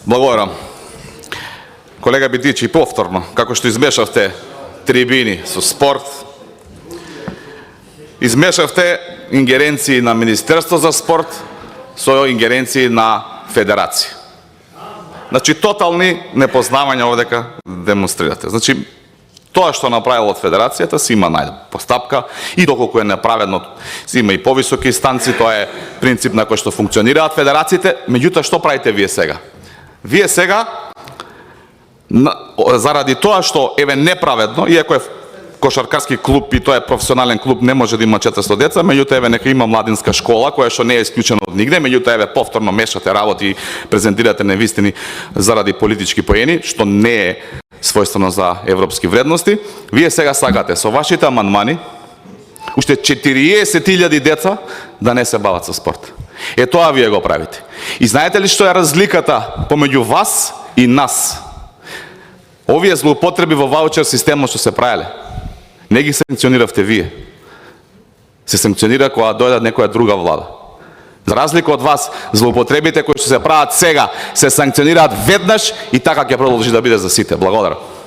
Благодарам. Колега Бидичи, повторно, како што измешавте трибини со спорт, измешавте ингеренции на Министерство за спорт со ингеренции на Федерација. Значи, тотални непознавања овдека демонстрирате. Значи, тоа што направила од Федерацијата си има постапка и доколку е неправедно си има и повисоки инстанци, тоа е принцип на кој што функционираат федерациите. Меѓутоа, што правите вие сега? Вие сега, заради тоа што еве неправедно, иако е кошаркарски клуб и тоа е професионален клуб, не може да има 400 деца, меѓутоа еве нека има младинска школа која што не е исклучена од нигде, меѓутоа еве повторно мешате работи и презентирате невистини заради политички поени, што не е својствено за европски вредности. Вие сега сакате со вашите амандмани уште 40.000 деца да не се бават со спорт. Е, тоа вие го правите. И знаете ли што е разликата помеѓу вас и нас? Овие злоупотреби во ваучер системот што се правеле, не ги санкциониравте вие. Се санкционира кога дојде некоја друга влада. За разлика од вас, злоупотребите кои што се прават сега се санкционираат веднаш и така ќе продолжи да биде за сите. Благодарам.